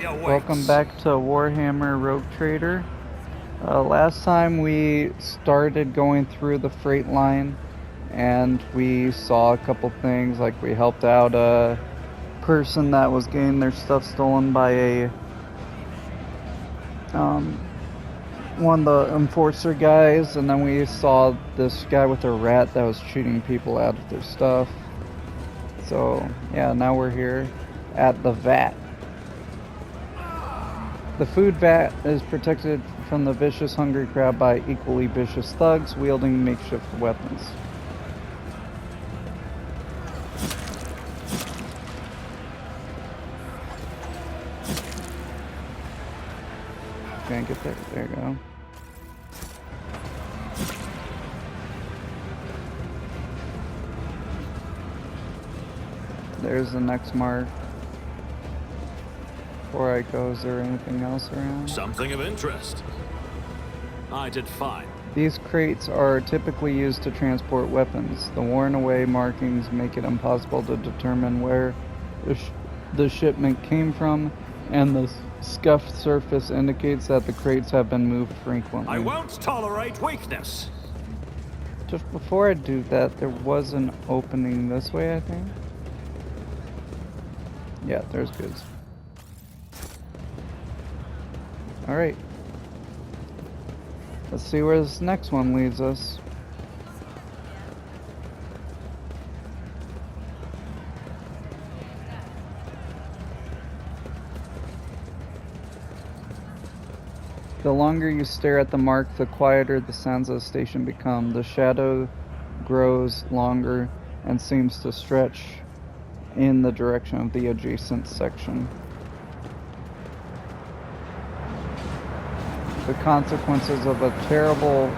Welcome back to Warhammer Rogue Trader. Last time we started going through the freight line and we saw a couple things, like we helped out a person that was getting their stuff stolen by one of the enforcer guys, and then we saw this guy with a rat that was shooting people out of their stuff. So yeah, now we're here at the vat. The food vat is protected from the vicious hungry crowd by equally vicious thugs wielding makeshift weapons. Can't get there. There you go. There's the next mark. Before I go, is there anything else around? Something of interest. I did fine. These crates are typically used to transport weapons. The worn away markings make it impossible to determine where the shipment came from, and the scuffed surface indicates that the crates have been moved frequently. I won't tolerate weakness. Just before I do that, there was an opening this way, I think. Yeah, there's goods. Alright. Let's see where this next one leads us. The longer you stare at the mark, the quieter the sounds of the station become. The shadow grows longer and seems to stretch in the direction of the adjacent section. The consequences of a terrible...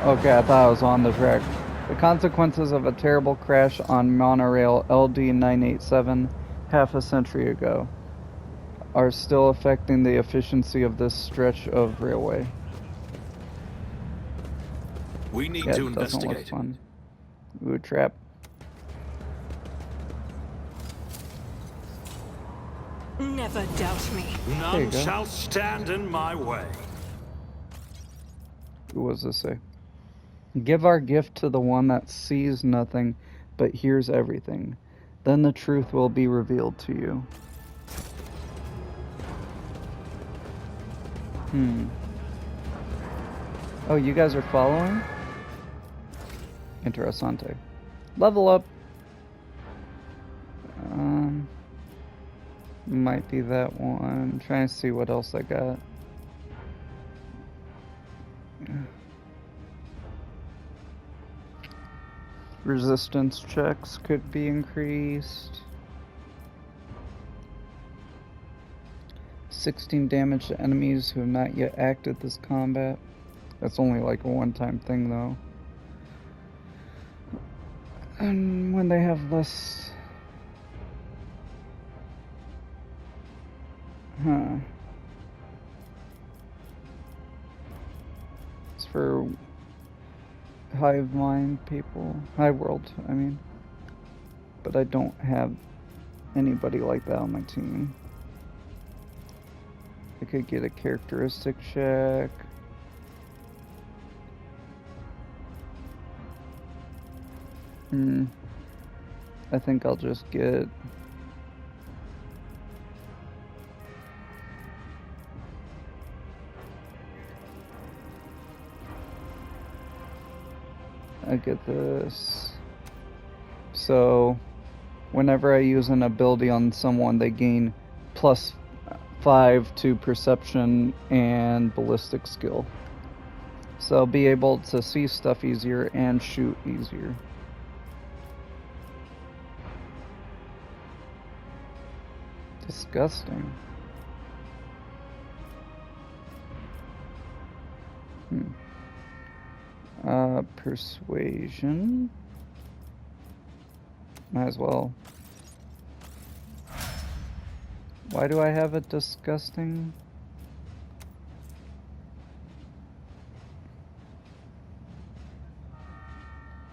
Okay, I thought I was on the track. The consequences of a terrible crash on monorail LD987 half a century ago are still affecting the efficiency of this stretch of railway. We need to investigate. Fun. Ooh, trap. Never doubt me. None shall stand in my way. What does this say? Give our gift to the one that sees nothing but hears everything. Then the truth will be revealed to you. Oh, you guys are following? Interessante. Level up. Might be that one. I'm trying to see what else I got. Resistance checks could be increased. 16 damage to enemies who have not yet acted this combat. That's only like a one-time thing though. And when they have less... It's for hive mind people. Hive world, I mean. But I don't have anybody like that on my team. I could get a characteristic check. I think I'll just get... I get this. So, whenever I use an ability on someone, they gain +5 to perception and ballistic skill. So I'll be able to see stuff easier and shoot easier. Disgusting. Persuasion. Might as well. Why do I have a disgusting?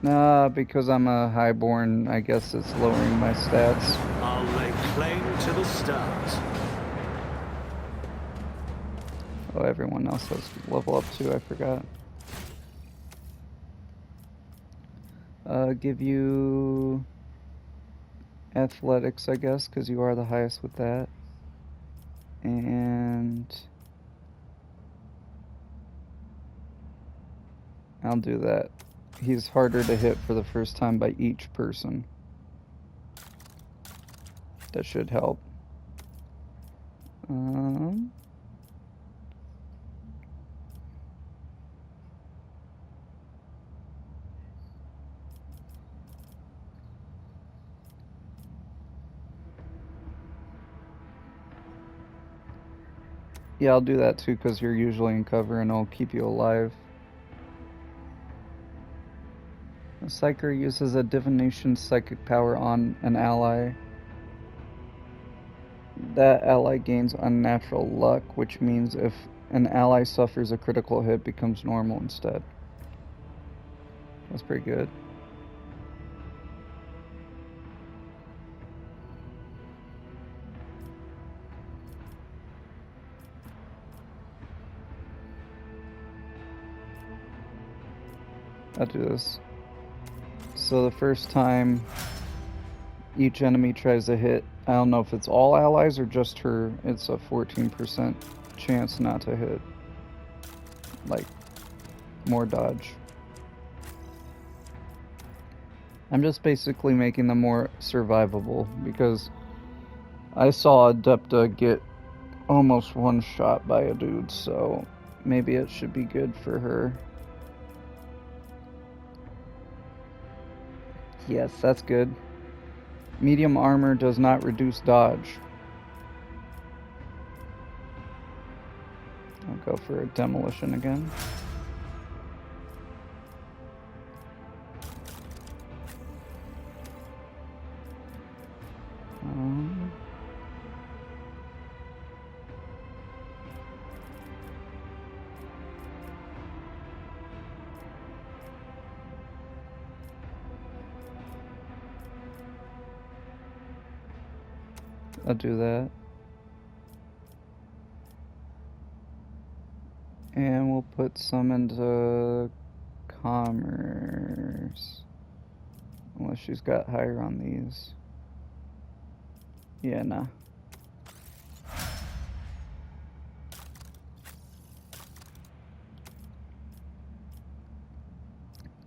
Nah, because I'm a highborn, I guess it's lowering my stats. I'll lay claim to the stars. Oh, everyone else has level up too, I forgot. Give you athletics, I guess, because you are the highest with that. And I'll do that. He's harder to hit for the first time by each person. That should help. Yeah, I'll do that too, because you're usually in cover and it'll keep you alive. The Psyker uses a divination psychic power on an ally. That ally gains unnatural luck, which means if an ally suffers a critical hit, becomes normal instead. That's pretty good. I'll do this. So the first time each enemy tries to hit, I don't know if it's all allies or just her, it's a 14% chance not to hit. Like, more dodge. I'm just basically making them more survivable, because I saw Adepta get almost one shot by a dude, so maybe it should be good for her. Yes, that's good. Medium armor does not reduce dodge. I'll go for a demolition again. I'll do that. And we'll put some into commerce. Unless she's got higher on these. Yeah, nah.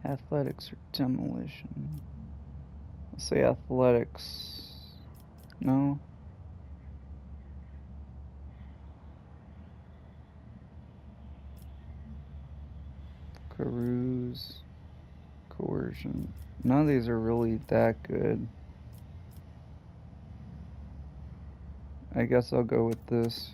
Athletics or demolition? Let's say athletics. No? Carouse. Coercion. None of these are really that good. I guess I'll go with this.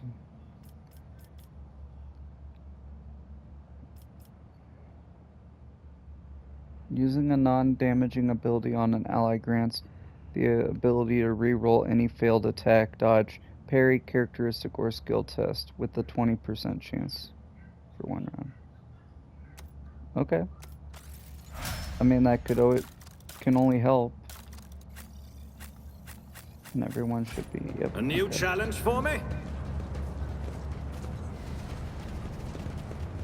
Using a non-damaging ability on an ally grants the ability to re-roll any failed attack, dodge, parry, characteristic, or skill test with a 20% chance for one round. Okay. I mean, that can only help. And everyone should be... Yep, a new challenge for me?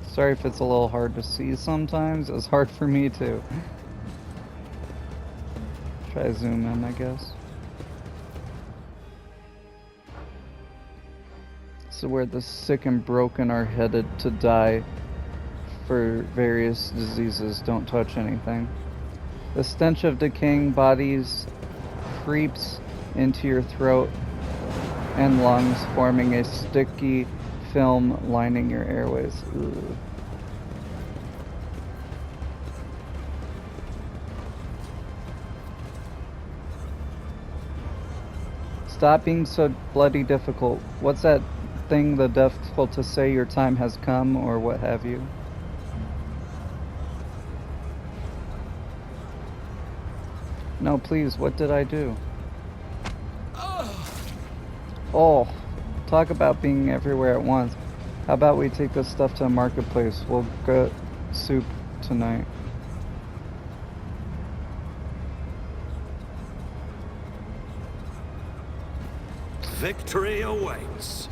Sorry if it's a little hard to see sometimes. It's hard for me too. Try to zoom in, I guess. So where the sick and broken are headed to die for various diseases. Don't touch anything. The stench of decaying bodies creeps into your throat and lungs, forming a sticky film lining your airways. Ooh. Stop being so bloody difficult. What's that thing the difficult to say your time has come or what have you? No, please, what did I do? Oh, talk about being everywhere at once. How about we take this stuff to a marketplace? We'll get soup tonight. Victory awaits.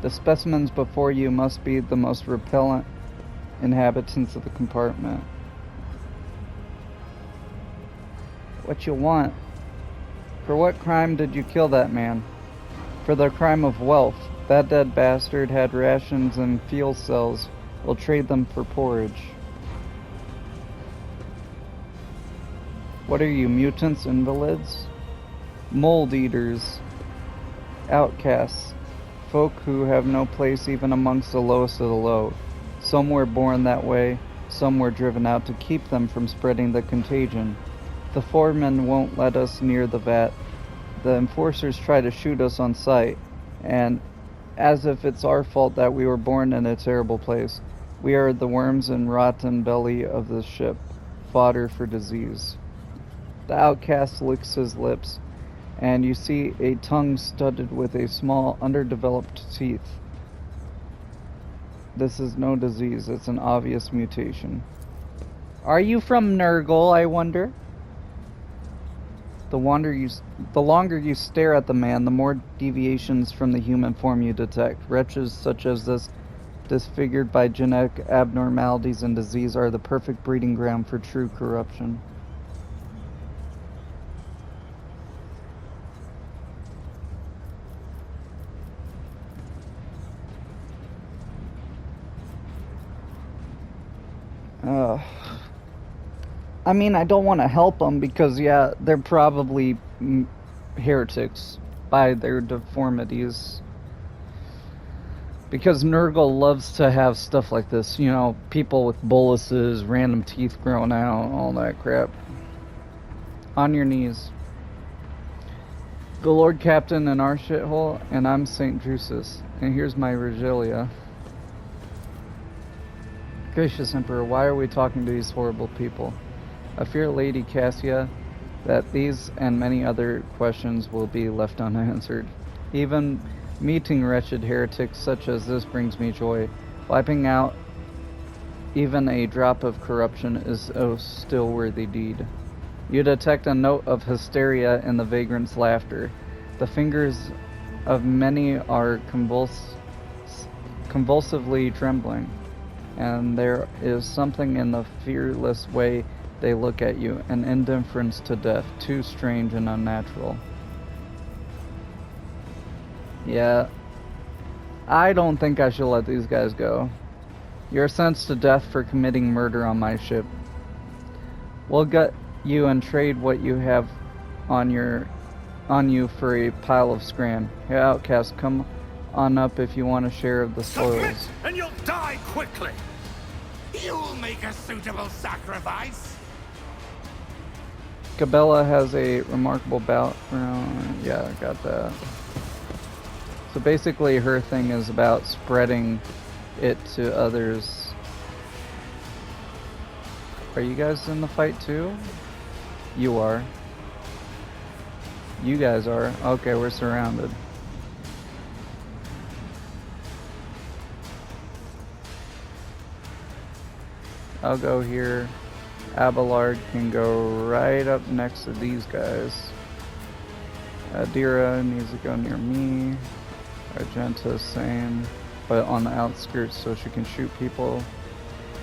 The specimens before you must be the most repellent inhabitants of the compartment. What you want? For what crime did you kill that man? For the crime of wealth. That dead bastard had rations and fuel cells. We'll trade them for porridge. What are you, mutants, invalids? Mold eaters. Outcasts. Folk who have no place even amongst the lowest of the low. Some were born that way, some were driven out to keep them from spreading the contagion. The foreman won't let us near the vat. The enforcers try to shoot us on sight, and as if it's our fault that we were born in a terrible place. We are the worms and rotten belly of the ship, fodder for disease. The outcast licks his lips, and you see a tongue studded with a small, underdeveloped teeth. This is no disease, it's an obvious mutation. Are you from Nurgle, I wonder? The longer you stare at the man, the more deviations from the human form you detect. Wretches such as this, disfigured by genetic abnormalities and disease, are the perfect breeding ground for true corruption. I mean, I don't want to help them because, yeah, they're probably heretics by their deformities. Because Nurgle loves to have stuff like this, you know, people with boluses, random teeth growing out, all that crap. On your knees. The Lord Captain in our shithole, and I'm St. Drusus, and here's my regalia. Gracious Emperor, why are we talking to these horrible people? I fear, Lady Cassia, that these and many other questions will be left unanswered. Even meeting wretched heretics such as this brings me joy. Wiping out even a drop of corruption is a still worthy deed. You detect a note of hysteria in the vagrant's laughter. The fingers of many are convulsively trembling, and there is something in the fearless way they look at you, an indifference to death, too strange and unnatural. Yeah, I don't think I should let these guys go. You're sentenced to death for committing murder on my ship. We'll gut you and trade what you have on you for a pile of scran. Hey, outcast, come on up if you want a share of the spoils. Submit, and you'll die quickly. You'll make a suitable sacrifice. Cabela has a remarkable background. Yeah, I got that. So basically her thing is about spreading it to others. Are you guys in the fight too? You are. You guys are. Okay, we're surrounded. I'll go here. Abelard can go right up next to these guys. Adira needs to go near me. Argenta, same, but on the outskirts so she can shoot people.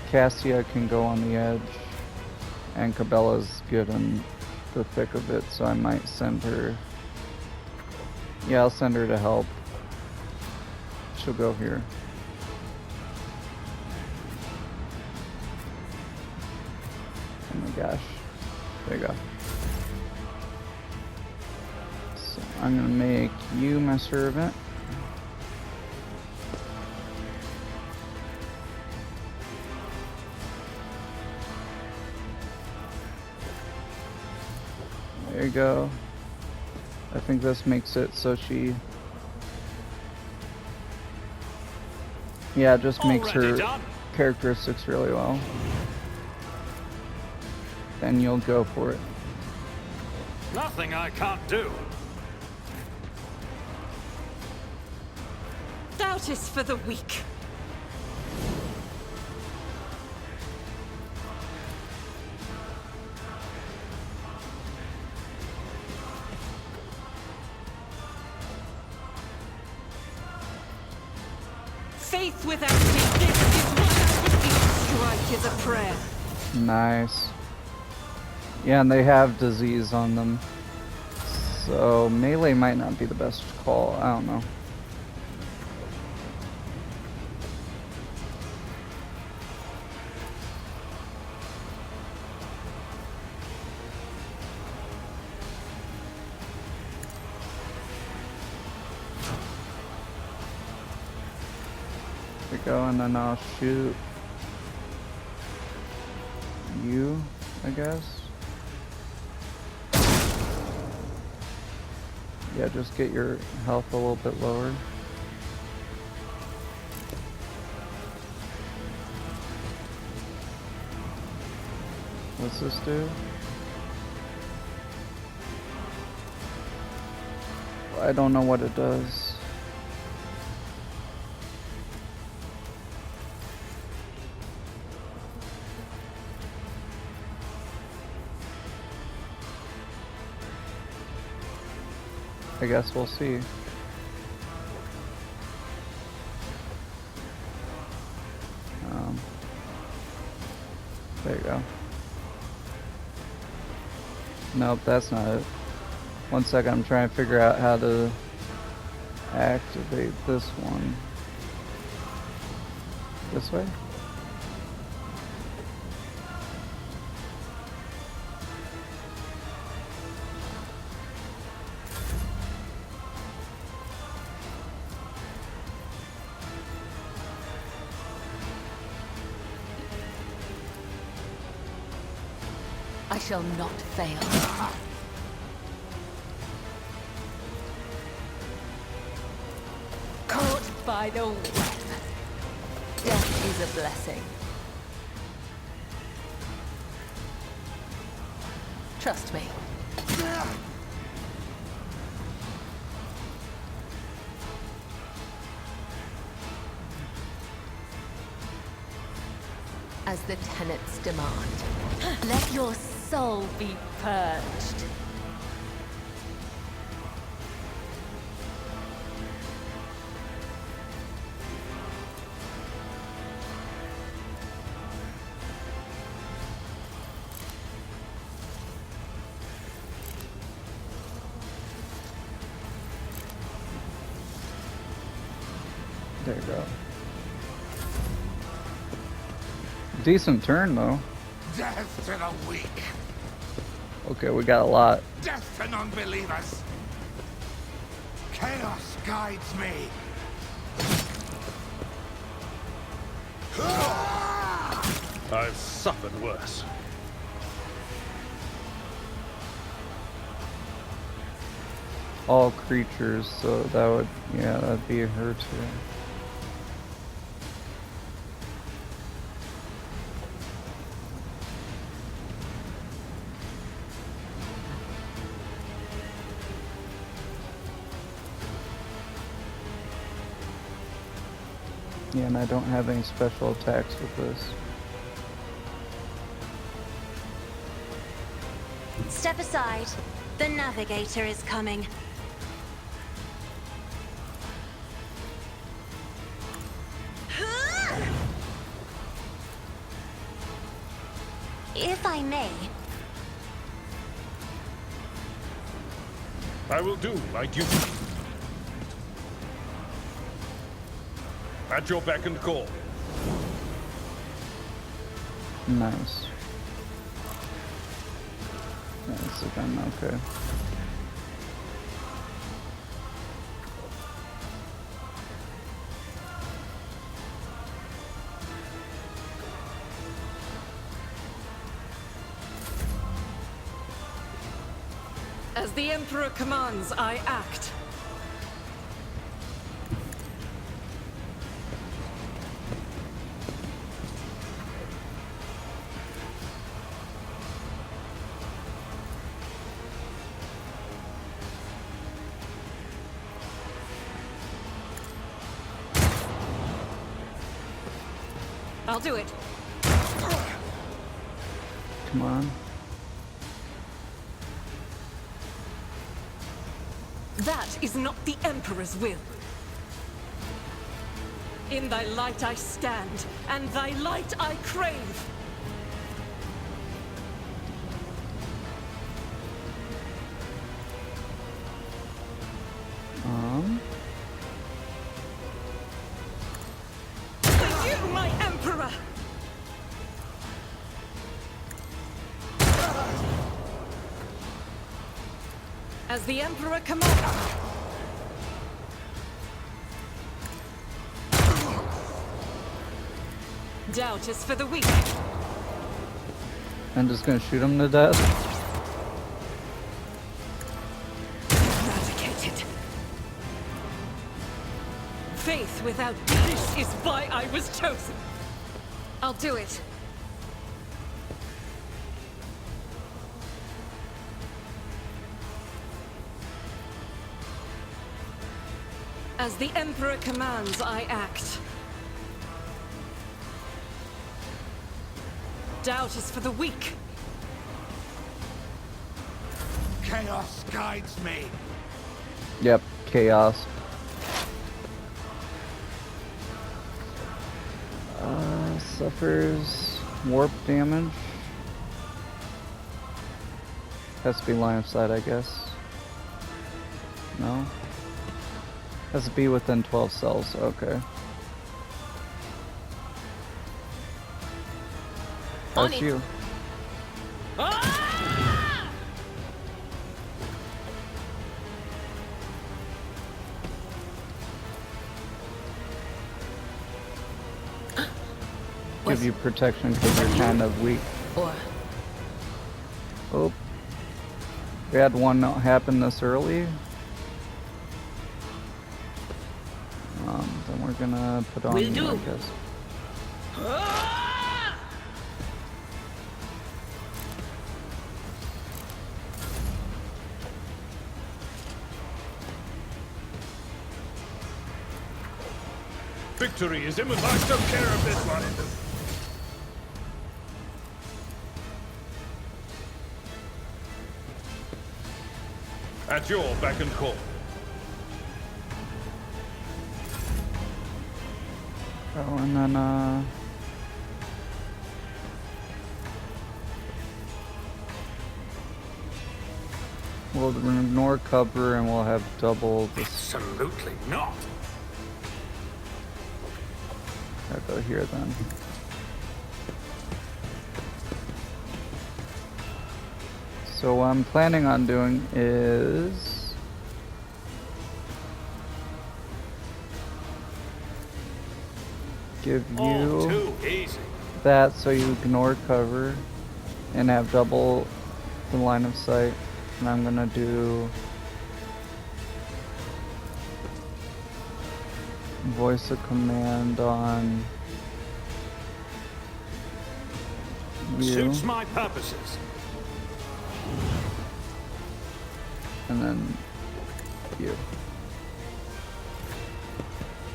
Cassia can go on the edge. And Cabela's good in the thick of it, so I might send her. Yeah, I'll send her to help. She'll go here. Oh my gosh. There you go. So I'm gonna make you my servant. There you go. I think this makes it so she... Yeah, it just makes her characteristics really well. Then you'll go for it. Nothing I can't do. Doubt is for the weak. Faith without me, this is what I would be. Strike is a prayer. Nice. Yeah, and they have disease on them. So melee might not be the best call. I don't know. There we go, and then I'll shoot you, I guess. Yeah, just get your health a little bit lower. What's this do? I don't know what it does. I guess we'll see. There you go. Nope, that's not it. One second, I'm trying to figure out how to activate this one. This way? I shall not fail. Caught by the web. Death is a blessing. Trust me. As the tenets demand, let your soul be purged. There you go. Decent turn though. Death to the weak. Okay, we got a lot. Death to non-believers. Chaos guides me. I've suffered worse. All creatures, so that would, yeah, that'd be her too. Yeah, and I don't have any special attacks with this. Step aside. The navigator is coming. If I may. I will do my duty. At your beck and call. Nice. Nice again, okay. As the Emperor commands, I act. I'll do it. Come on. That is not the Emperor's will. In thy light I stand, and thy light I crave. For you, my Emperor! As the Emperor commands. Doubt is for the weak. I'm just gonna shoot him to death. Eradicated. Faith without this is why I was chosen. I'll do it. As the Emperor commands, I act. Doubt is for the weak. Chaos guides me. Yep, chaos. Suffers warp damage. Has to be line of sight, I guess. No? Has to be within 12 cells, okay. That's you. Give you protection because you're kind of weak. Oh. We had one not happen this early. Then we're gonna put on you, I guess. Victory is imminent. I took care of this one. At your beck and call. Oh, and then, we'll ignore cover and we'll have double this. Absolutely not. I'll go here then. So what I'm planning on doing is give you Too easy. that so you ignore cover and have double the line of sight. And I'm gonna do voice of command on you. Suits my purposes. And then you.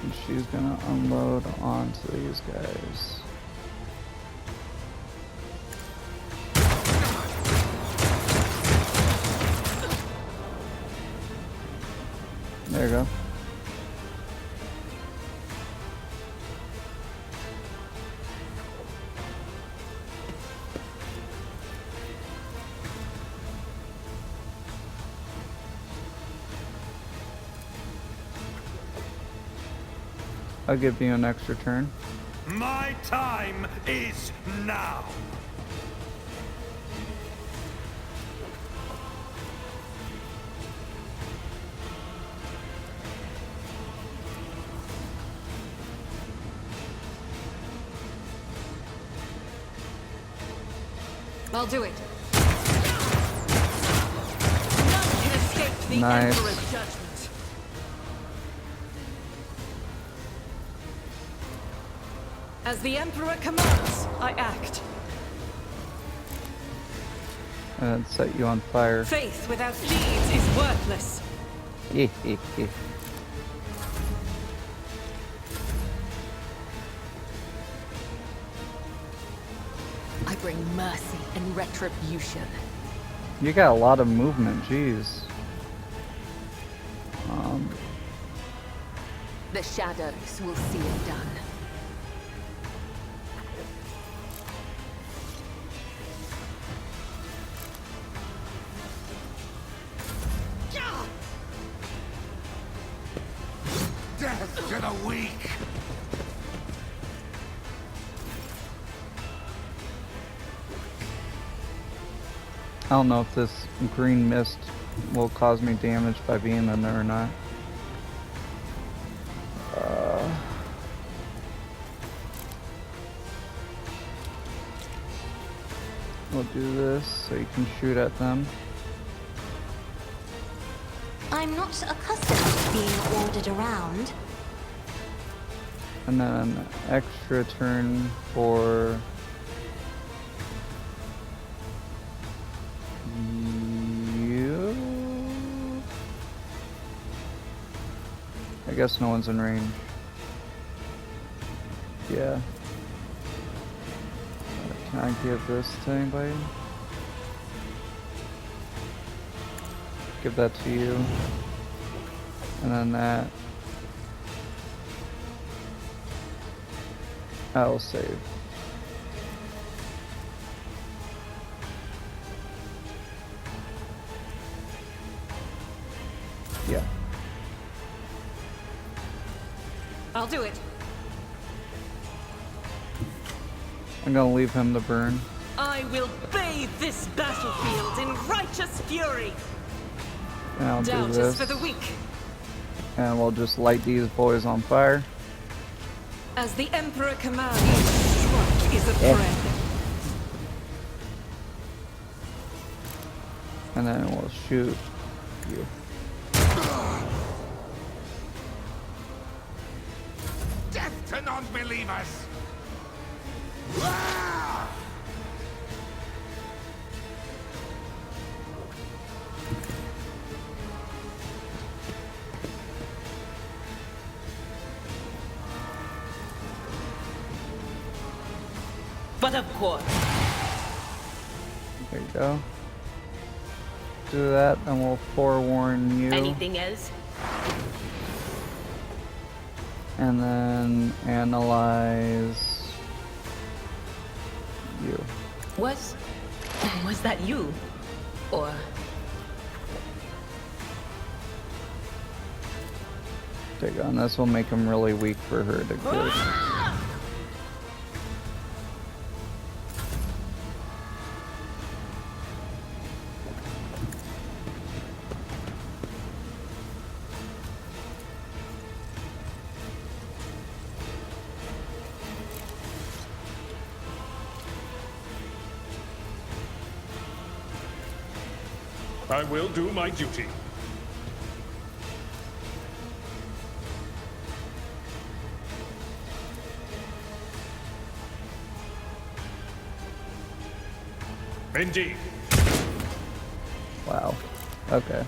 And she's gonna unload onto these guys. There you go. I'll give you an extra turn. My time is now. I'll do it. None can escape the Nice. Emperor's judgment. As the Emperor commands, I act. And set you on fire. Faith without deeds is worthless. I bring mercy and retribution. You got a lot of movement, jeez. The shadows will see it done. Death to the weak! I don't know if this green mist will cause me damage by being in there or not. We'll do this so you can shoot at them. I'm not accustomed to being ordered around. And then an extra turn for you. I guess no one's in range. Yeah. Can I give this to anybody? Give that to you. And then that. I'll save. Yeah. I'll do it. I'm gonna leave him to burn. I will bathe this battlefield in righteous fury. And I'll do Doubt is this. for the weak. And we'll just light these boys on fire. As the Emperor commands, struck is a prayer. And then we'll shoot you. Death to non-believers! Ah! But of course. There you go. Do that, and we'll forewarn you. Anything else? And then analyze you. Was that you? Or Take on this will make him really weak for her to kill. I will do my duty. Indeed. Wow. Okay.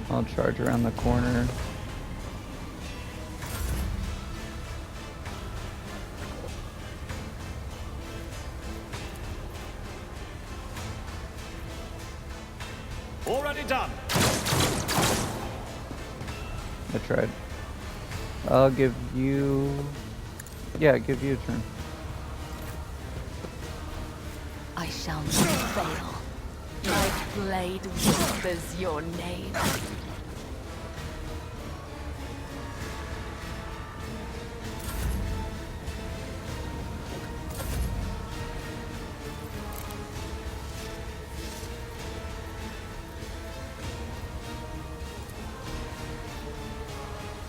I'll charge around the corner. Already done. I tried. I'll give you... Yeah, give you a turn. I shall not fail. My blade whispers your name.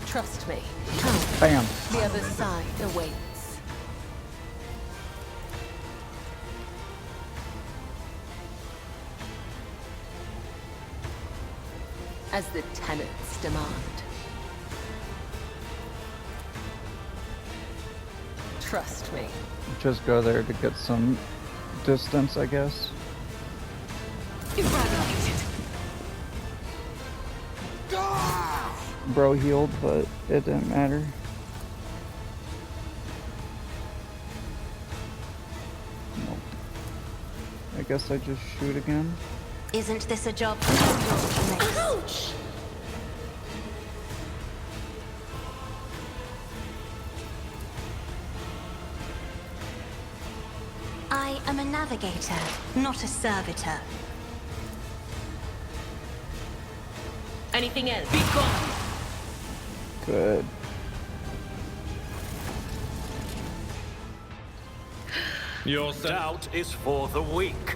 Trust me. Bam! The other side awaits. As the tenants demand. Trust me. Just go there to get some distance, I guess. eradicated. Bro healed, but it didn't matter. Nope. I guess I just shoot again. Isn't this a job for you to make? Ouch! navigator, not a servitor. Anything else? Be gone! Good. Your Doubt is for the weak.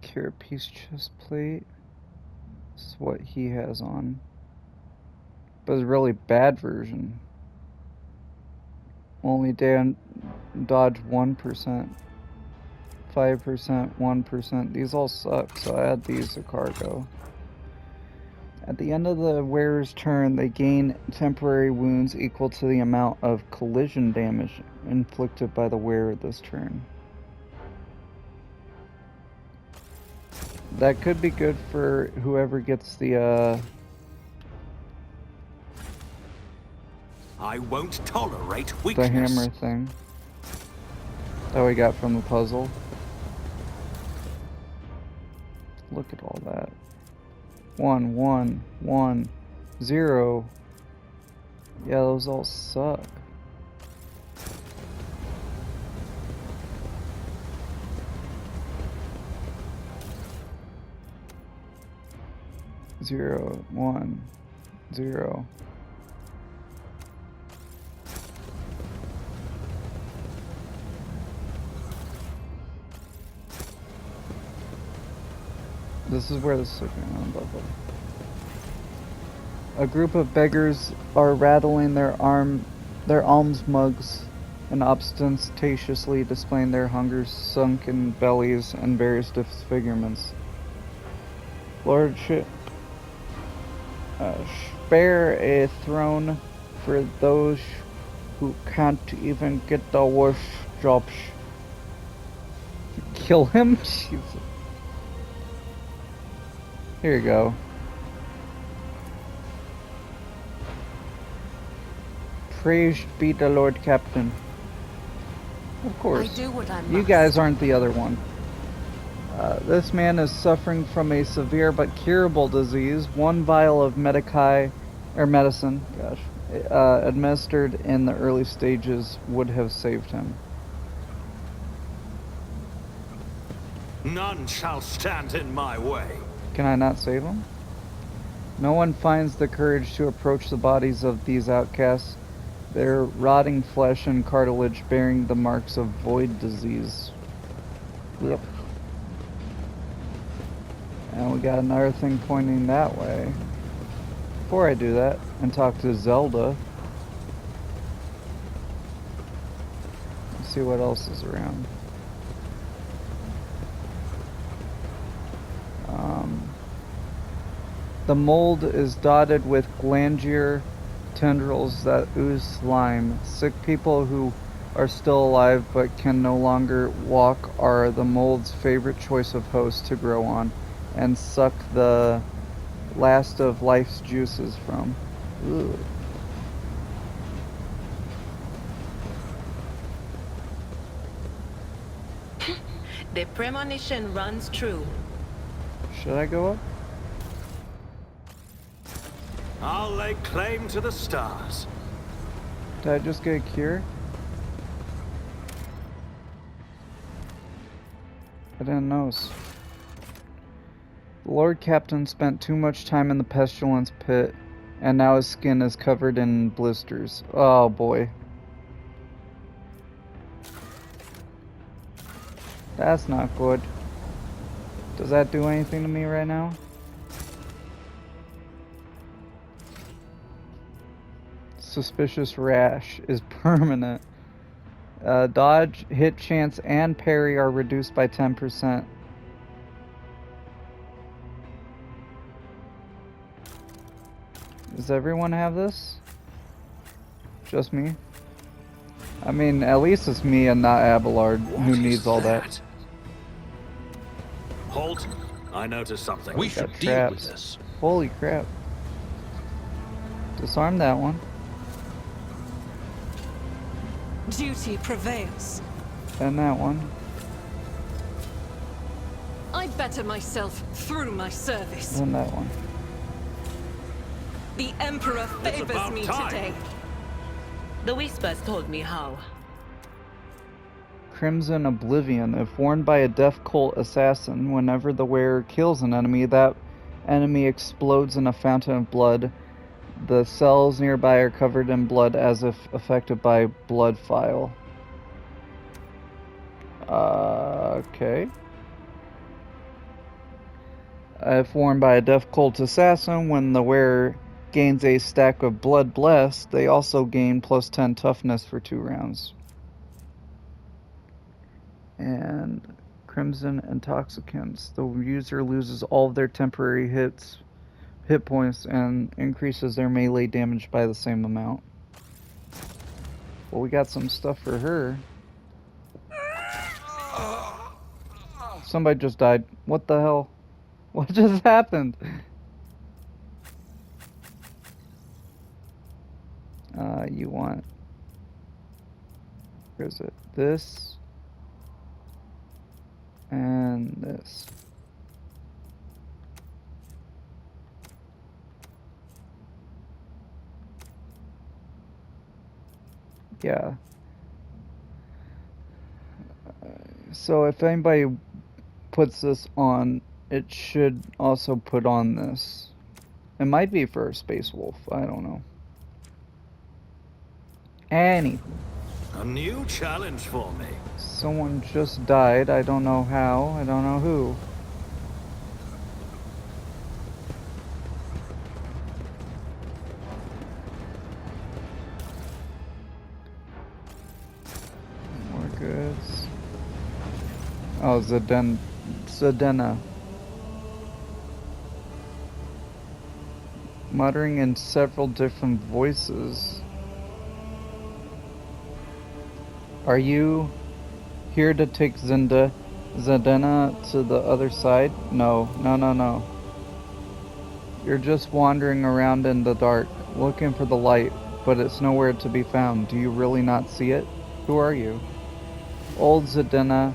Carapace chest plate. This is what he has on. But it's a really bad version. Only dodge 1%. 5%, 1%. These all suck, so I add these to cargo. At the end of the wearer's turn, they gain temporary wounds equal to the amount of collision damage inflicted by the wearer this turn. That could be good for whoever gets the, I won't tolerate the weakness. hammer thing that we got from the puzzle. Look at all that. 1, 1, 1, 0. Yeah, those all suck. Zero, 1, 0. This is where this is going. A group of beggars are rattling their alms mugs and ostentatiously displaying their hunger-sunken bellies and various disfigurements. Lordship, spare a throne for those who can't even get the worst jobs. Kill him? Jesus. Here you go. Praised be the Lord Captain. Of course. I do what I You must. guys aren't the other one. This man is suffering from a severe but curable disease. One vial of medicine, administered in the early stages would have saved him. None shall stand in my way. Can I not save him? No one finds the courage to approach the bodies of these outcasts, their rotting flesh and cartilage bearing the marks of void disease. Yep. And we got another thing pointing that way. Before I do that, and talk to Zelda. Let's see what else is around. The mold is dotted with glandular tendrils that ooze slime. Sick people who are still alive but can no longer walk are the mold's favorite choice of host to grow on and suck the last of life's juices from. Ugh. The premonition runs true. Should I go up? I'll lay claim to the stars. Did I just get a cure? I didn't notice. The Lord Captain spent too much time in the pestilence pit, and now his skin is covered in blisters. Oh boy. That's not good. Does that do anything to me right now? Suspicious rash is permanent. Dodge, hit chance, and parry are reduced by 10%. Does everyone have this? Just me? I mean, at least it's me and not Abelard who What needs is all that. Halt. I noticed something. We Got should deal with traps. this. Holy crap. Disarm that one. Duty prevails. And that one. I better myself through my service. And that one. The Emperor It's favors about me time. today. The whispers told me how. Crimson Oblivion. If worn by a death cult assassin, whenever the wearer kills an enemy, that enemy explodes in a fountain of blood. The cells nearby are covered in blood as if affected by blood file. Okay. If worn by a death cult assassin, when the wearer gains a stack of blood blessed, they also gain plus 10 toughness for 2 rounds. And Crimson Intoxicants. The user loses all of their temporary hit points and increases their melee damage by the same amount. Well, we got some stuff for her. Somebody just died. What the hell? What just happened? You want... Where is it? This. And this. Yeah. So if anybody puts this on, it should also put on this. It might be for a Space Wolf. I don't know. Anywho. A new challenge for me. Someone just died. I don't know how. I don't know who. More goods. Oh, Zedena. Muttering in several different voices. Are you here to take Zedena to the other side? No. You're just wandering around in the dark, looking for the light, but it's nowhere to be found. Do you really not see it? Who are you? Old Zedena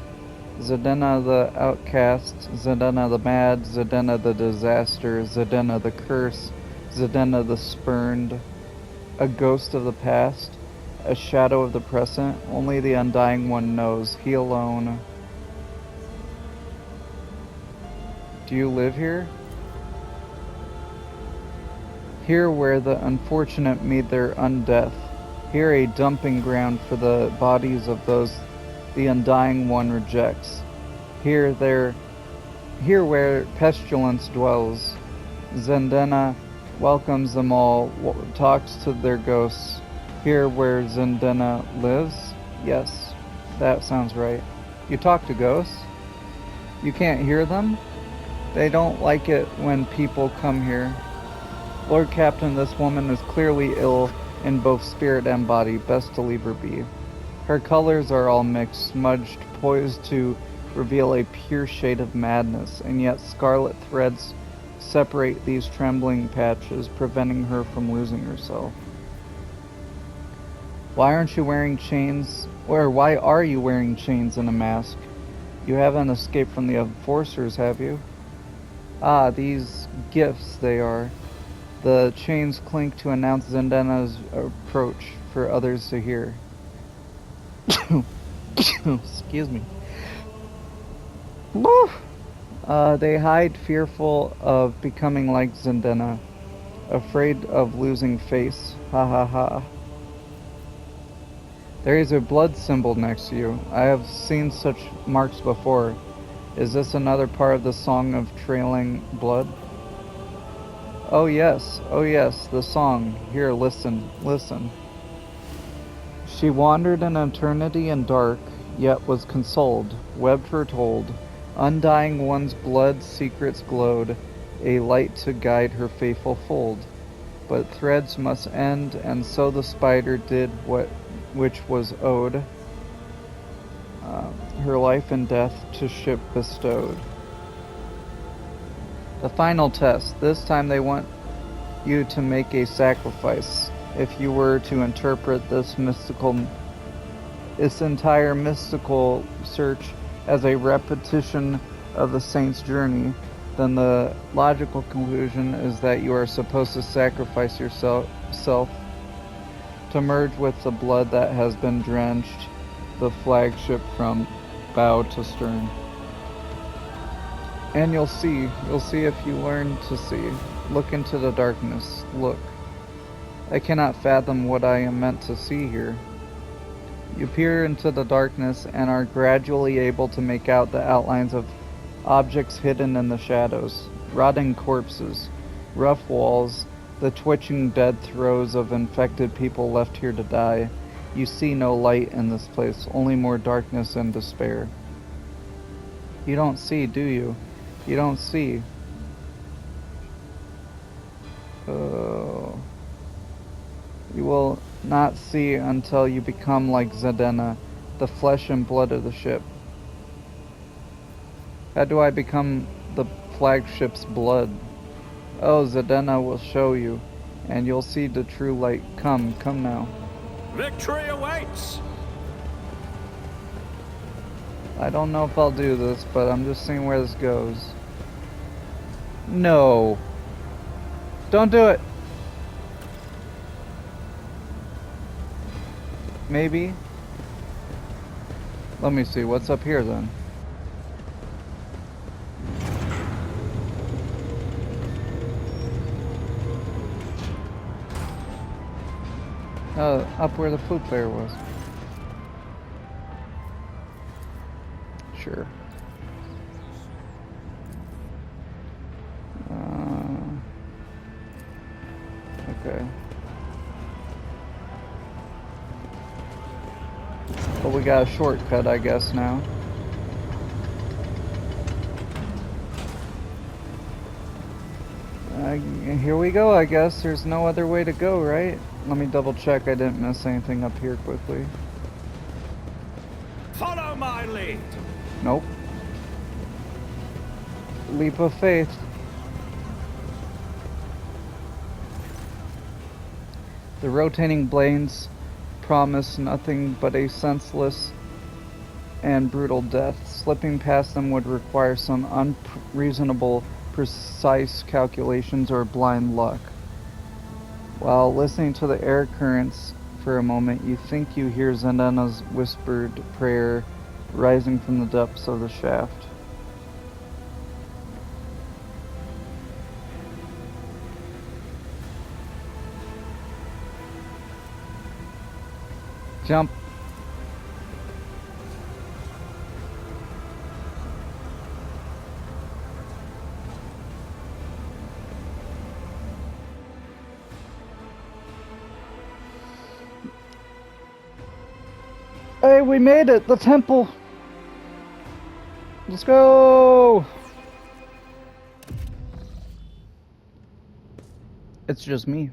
the outcast, Zedena the mad, Zedena the disaster, Zedena the curse, Zedena the spurned, a ghost of the past, a shadow of the present. Only the Undying One knows, he alone. Do you live here? Here where the unfortunate meet their undeath. Here a dumping ground for the bodies of those the Undying One rejects. Here where pestilence dwells. Zedena welcomes them all, talks to their ghosts. Here where Zedena lives? Yes, that sounds right. You talk to ghosts? You can't hear them? They don't like it when people come here. Lord Captain, this woman is clearly ill in both spirit and body. Best to leave her be. Her colors are all mixed, smudged, poised to reveal a pure shade of madness, and yet scarlet threads separate these trembling patches, preventing her from losing herself. Why aren't you wearing chains? Or why are you wearing chains and a mask? You haven't escaped from the enforcers, have you? Ah, these gifts they are. The chains clink to announce Zedena's approach for others to hear. Excuse me. They hide, fearful of becoming like Zedena, afraid of losing face. Ha ha ha. There is a blood symbol next to you. I have seen such marks before. Is this another part of the song of trailing blood? Oh yes, the song. Here, listen. She wandered in eternity and dark, yet was consoled, webbed foretold. Undying One's blood secrets glowed, a light to guide her faithful fold. But threads must end, and so the spider did which was owed, her life and death to ship bestowed. The final test. This time they want you to make a sacrifice. If you were to interpret this entire mystical search as a repetition of the saint's journey, then the logical conclusion is that you are supposed to sacrifice yourself to merge with the blood that has been drenched the flagship from bow to stern. And you'll see if you learn to see. Look into the darkness, look. I cannot fathom what I am meant to see here. You peer into the darkness and are gradually able to make out the outlines of objects hidden in the shadows. Rotting corpses, rough walls, the twitching dead throes of infected people left here to die. You see no light in this place, only more darkness and despair. You don't see, do you? You don't see. Oh. You will not see until you become like Zedena, the flesh and blood of the ship. How do I become the flagship's blood? Oh, Zedena will show you, and you'll see the true light. Come now. Victory awaits! I don't know if I'll do this, but I'm just seeing where this goes. No. Don't do it. Maybe. Let me see, what's up here then? Up where the flute player was. Sure. Okay. Well, we got a shortcut, I guess, now. Here we go, I guess. There's no other way to go, right? Let me double check I didn't miss anything up here quickly. Follow my lead! Nope. Leap of faith. The rotating blades promise nothing but a senseless and brutal death. Slipping past them would require some unreasonable, precise calculations or blind luck. While listening to the air currents for a moment, you think you hear Zedena's whispered prayer rising from the depths of the shaft. Jump. Hey, we made it! The temple! Let's go! It's just me.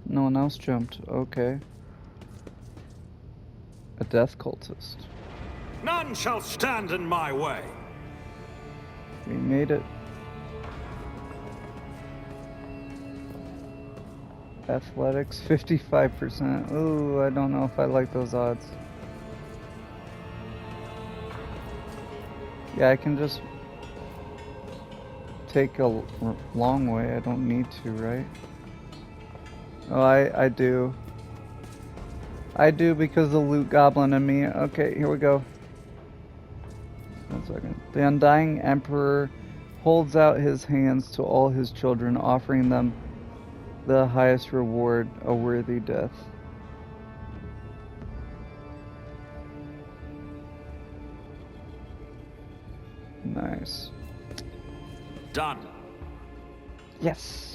No one else jumped. Okay. A death cultist. None shall stand in my way! We made it. Athletics, 55%. Ooh, I don't know if I like those odds. Yeah, I can just take a long way. I don't need to, right? Oh, I do. I do because the loot goblin in me. Okay, here we go. 1 second. The undying emperor holds out his hands to all his children, offering them the highest reward, a worthy death. Nice. Done. Yes.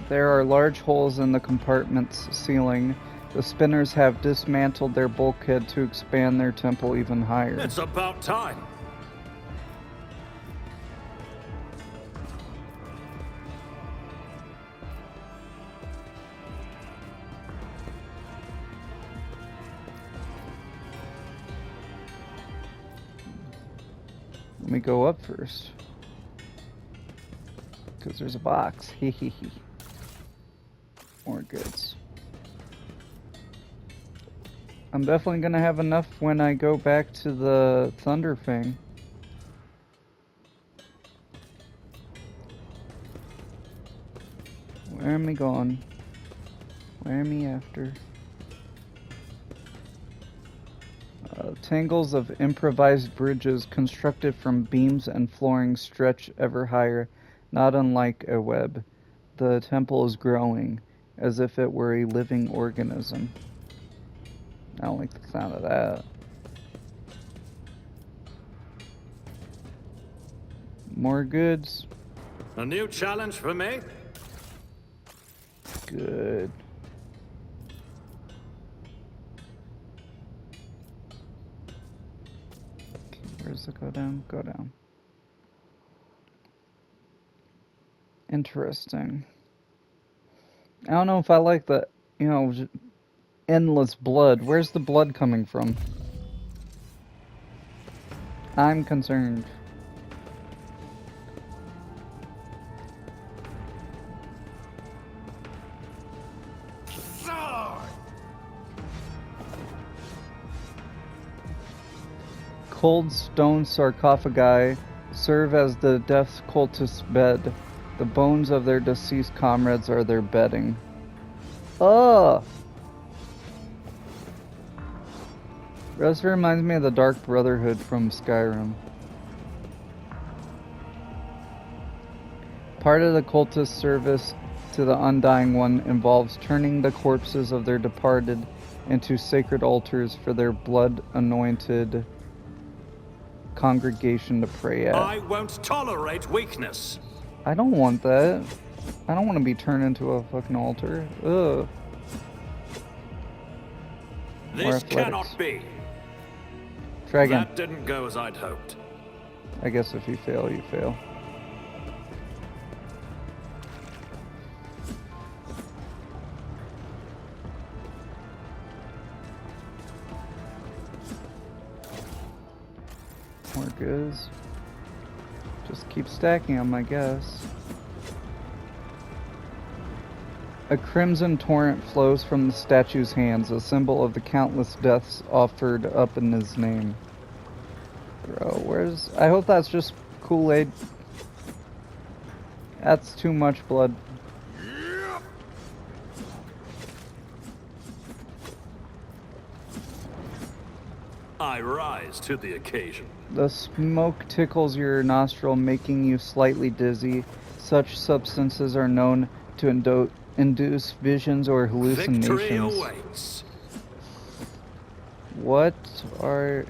There are large holes in the compartment's ceiling. The spinners have dismantled their bulkhead to expand their temple even higher. It's about time. Let me go up first. Because there's a box. Hee hee hee. More goods. I'm definitely gonna have enough when I go back to the Thunder Fang. Where am I going? Where am I after? Tangles of improvised bridges constructed from beams and flooring stretch ever higher, not unlike a web. The temple is growing, as if it were a living organism. I don't like the sound of that. More goods. A new challenge for me? Good. Where does it go down? Go down. Interesting. I don't know if I like the, endless blood. Where's the blood coming from? I'm concerned. Cold stone sarcophagi serve as the death cultist's bed. The bones of their deceased comrades are their bedding. Ugh! This reminds me of the Dark Brotherhood from Skyrim. Part of the cultist service to the Undying One involves turning the corpses of their departed into sacred altars for their blood-anointed congregation to pray at. I won't tolerate weakness. I don't want that. I don't want to be turned into a fucking altar. Ugh. This cannot be. Try again. That didn't go as I'd hoped. I guess if you fail, you fail. More goods. Just keep stacking them, I guess. A crimson torrent flows from the statue's hands, a symbol of the countless deaths offered up in his name. Bro, where's... I hope that's just Kool-Aid. That's too much blood. I rise to the occasion. The smoke tickles your nostril, making you slightly dizzy. Such substances are known to induce visions or hallucinations. Victory awaits. What are...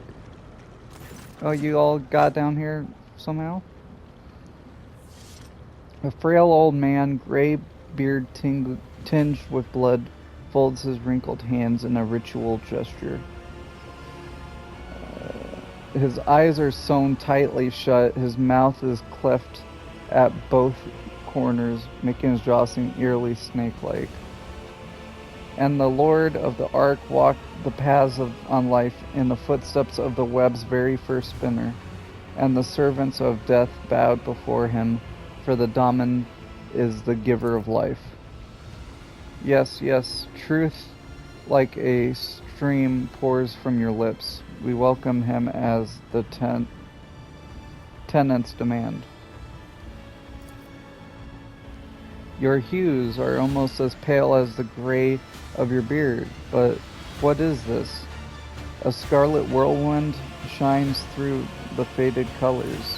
Oh, you all got down here somehow? A frail old man, gray beard tinged with blood, folds his wrinkled hands in a ritual gesture. His eyes are sewn tightly shut, his mouth is cleft at both corners, making his jaw seem eerily snake-like. And the Lord of the Ark walked the paths on life in the footsteps of the web's very first spinner, and the servants of death bowed before him, for the Daemon is the giver of life. Yes, yes, truth like a stream pours from your lips. We welcome him as the tenants demand. Your hues are almost as pale as the gray of your beard, but what is this? A scarlet whirlwind shines through the faded colors.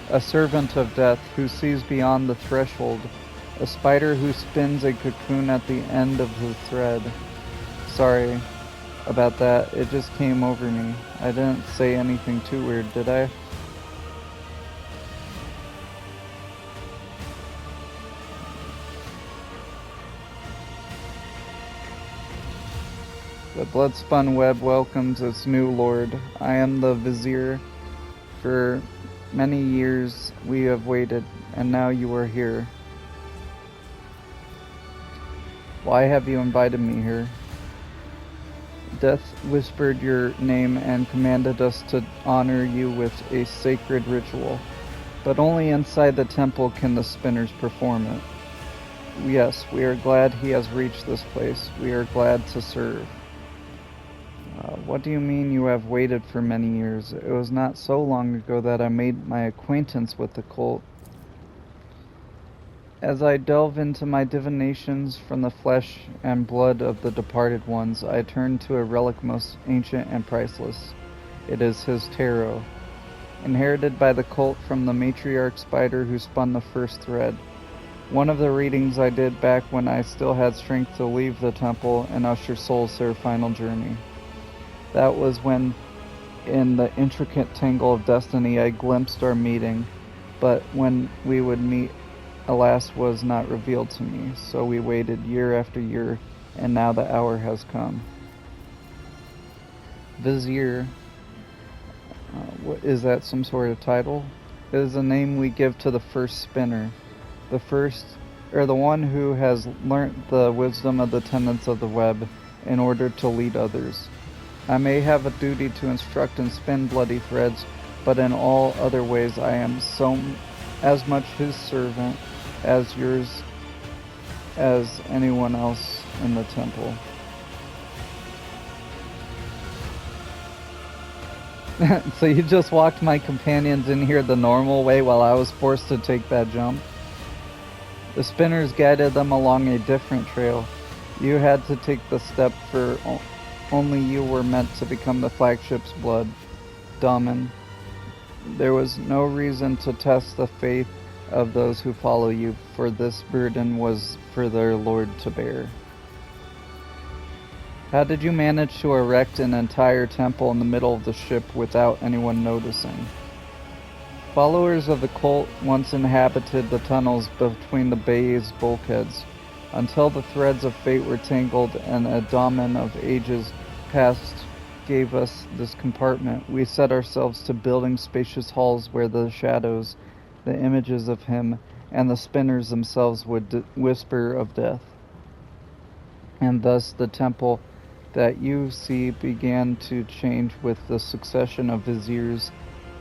A servant of death who sees beyond the threshold, a spider who spins a cocoon at the end of the thread. Sorry about that, it just came over me. I didn't say anything too weird, did I? The blood-spun web welcomes its new lord. I am the vizier. For many years we have waited, and now you are here. Why have you invited me here? Death whispered your name and commanded us to honor you with a sacred ritual. But only inside the temple can the spinners perform it. Yes, we are glad he has reached this place. We are glad to serve. What do you mean you have waited for many years? It was not so long ago that I made my acquaintance with the cult. As I delve into my divinations from the flesh and blood of the departed ones, I turn to a relic most ancient and priceless. It is his tarot, inherited by the cult from the matriarch spider who spun the first thread. One of the readings I did back when I still had strength to leave the temple and usher souls their final journey. That was when, in the intricate tangle of destiny, I glimpsed our meeting, but when we would meet, alas, was not revealed to me, so we waited year after year, and now the hour has come. Vizier, is that some sort of title? It is a name we give to the first spinner. The one who has learnt the wisdom of the tenets of the web in order to lead others. I may have a duty to instruct and spin bloody threads, but in all other ways I am as much his servant as yours, as anyone else in the temple. So you just walked my companions in here the normal way while I was forced to take that jump? The spinners guided them along a different trail. You had to take the step, for only you were meant to become the flagship's blood, Damen. There was no reason to test the faith of those who follow you, for this burden was for their lord to bear. How did you manage to erect an entire temple in the middle of the ship without anyone noticing? Followers of the cult once inhabited the tunnels between the bay's bulkheads, until the threads of fate were tangled and a daemon of ages past gave us this compartment. We set ourselves to building spacious halls where the shadows, the images of him, and the spinners themselves would whisper of death. And thus the temple that you see began to change with the succession of viziers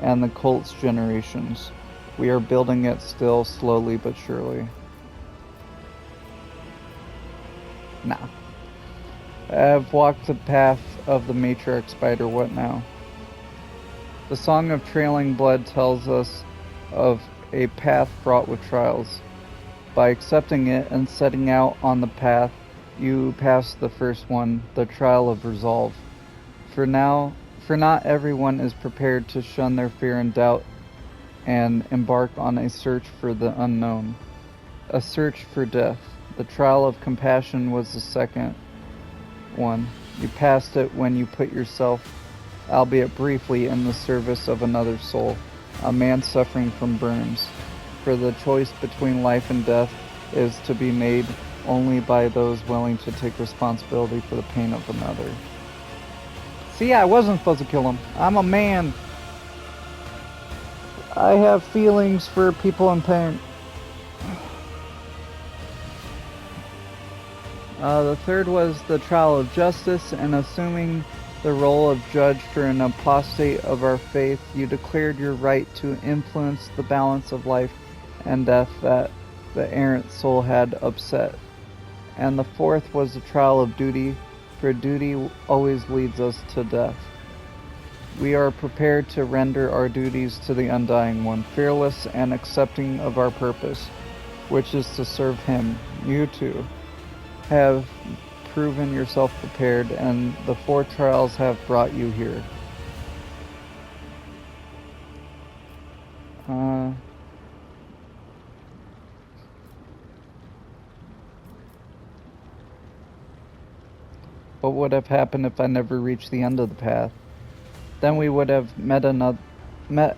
and the cult's generations. We are building it still, slowly but surely. Now, I have walked the path of the matriarch spider. What now? The Song of Trailing Blood tells us of a path fraught with trials. By accepting it and setting out on the path, you pass the first one, the trial of resolve. For not everyone is prepared to shun their fear and doubt and embark on a search for the unknown. A search for death. The trial of compassion was the second one. You passed it when you put yourself, albeit briefly, in the service of another soul, a man suffering from burns. For the choice between life and death is to be made only by those willing to take responsibility for the pain of another. See, I wasn't supposed to kill him. I'm a man. I have feelings for people in pain. The third was the trial of justice, and assuming the role of judge for an apostate of our faith, you declared your right to influence the balance of life and death that the errant soul had upset. And the fourth was the trial of duty, for duty always leads us to death. We are prepared to render our duties to the Undying One, fearless and accepting of our purpose, which is to serve him. You too have proven yourself prepared, and the 4 trials have brought you here. What would have happened if I never reached the end of the path? Then we would have met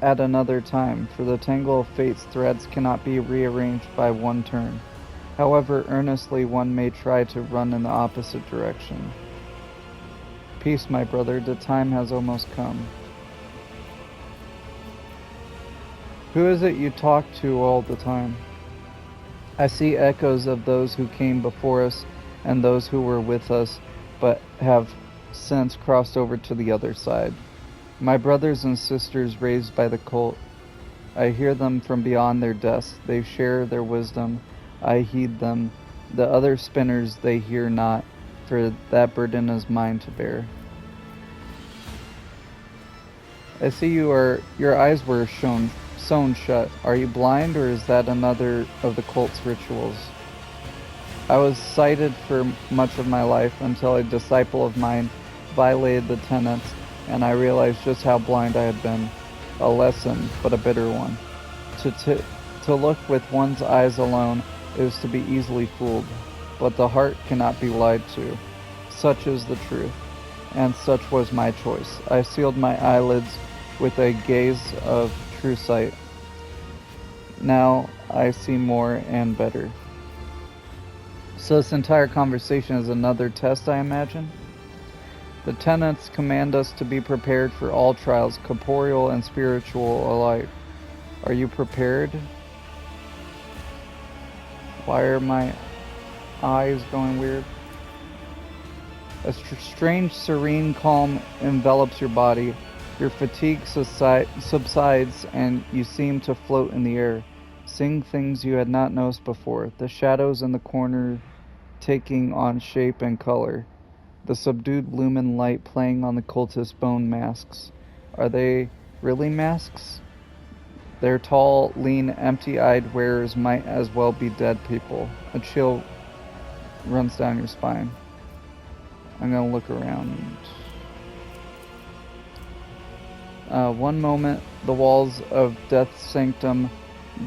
at another time, for the tangle of fate's threads cannot be rearranged by one turn. However earnestly one may try to run in the opposite direction. Peace, my brother, the time has almost come. Who is it you talk to all the time? I see echoes of those who came before us and those who were with us, but have since crossed over to the other side. My brothers and sisters raised by the cult. I hear them from beyond their desks. They share their wisdom. I heed them. The other spinners they hear not, for that burden is mine to bear. I see your eyes were shown sewn shut. Are you blind, or is that another of the cult's rituals? I was sighted for much of my life until a disciple of mine violated the tenets, and I realized just how blind I had been. A lesson, but a bitter one. To look with one's eyes alone is to be easily fooled, but the heart cannot be lied to. Such is the truth, and such was my choice. I sealed my eyelids with a gaze of true sight. Now I see more and better. So this entire conversation is another test, I imagine? The tenets command us to be prepared for all trials, corporeal and spiritual alike. Are you prepared? Why are my eyes going weird? A strange, serene calm envelops your body. Your fatigue subsides, and you seem to float in the air, seeing things you had not noticed before. The shadows in the corner taking on shape and color. The subdued lumen light playing on the cultist bone masks. Are they really masks? Their tall, lean, empty-eyed wearers might as well be dead people. A chill runs down your spine. I'm gonna look around. One moment, the walls of Death's Sanctum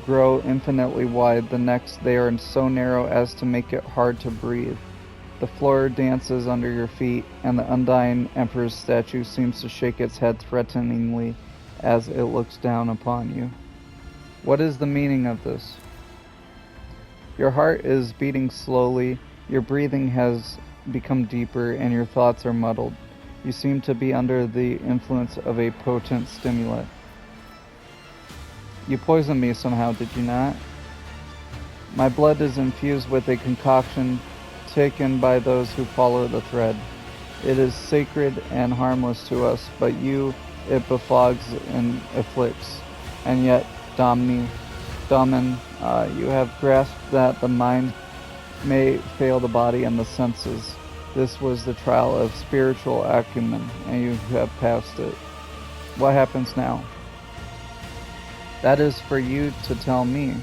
grow infinitely wide. The next, they are so narrow as to make it hard to breathe. The floor dances under your feet, and the undying Emperor's statue seems to shake its head threateningly as it looks down upon you. What is the meaning of this? Your heart is beating slowly, your breathing has become deeper, and your thoughts are muddled. You seem to be under the influence of a potent stimulant. You poisoned me somehow, did you not? My blood is infused with a concoction taken by those who follow the thread. It is sacred and harmless to us, but you it befogs and afflicts. And yet, Damen, you have grasped that the mind may fail the body and the senses. This was the trial of spiritual acumen, and you have passed it. What happens now? That is for you to tell me.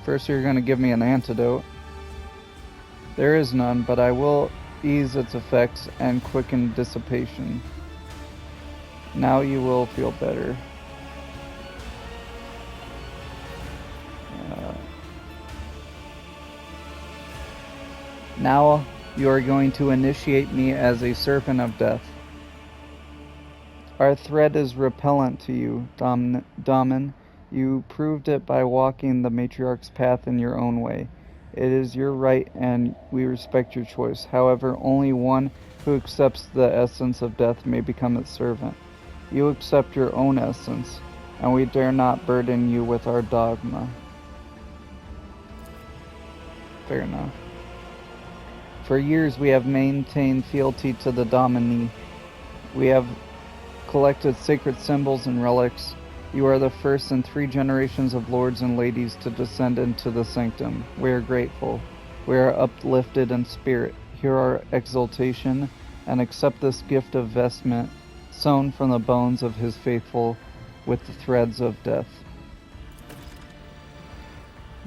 First, you're going to give me an antidote. There is none, but I will ease its effects and quicken dissipation. Now you will feel better. Now you are going to initiate me as a servant of death. Our thread is repellent to you, Damen. You proved it by walking the matriarch's path in your own way. It is your right, and we respect your choice. However, only one who accepts the essence of death may become its servant. You accept your own essence, and we dare not burden you with our dogma. Fair enough. For years we have maintained fealty to the Dominie. We have collected sacred symbols and relics. You are the first in 3 generations of lords and ladies to descend into the sanctum. We are grateful. We are uplifted in spirit. Hear our exultation, and accept this gift of vestment sewn from the bones of his faithful with the threads of death.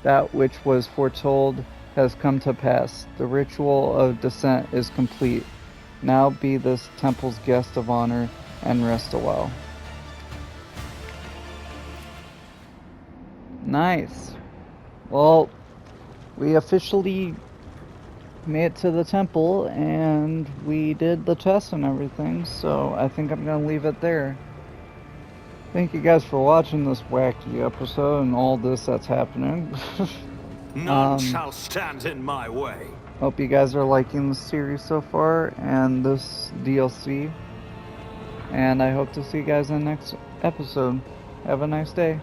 That which was foretold has come to pass. The ritual of descent is complete. Now be this temple's guest of honor and rest a while. Nice. Well, we officially made it to the temple, and we did the test and everything, so I think I'm going to leave it there. Thank you guys for watching this wacky episode and all this that's happening. None shall stand in my way. Hope you guys are liking the series so far and this DLC. And I hope to see you guys in the next episode. Have a nice day.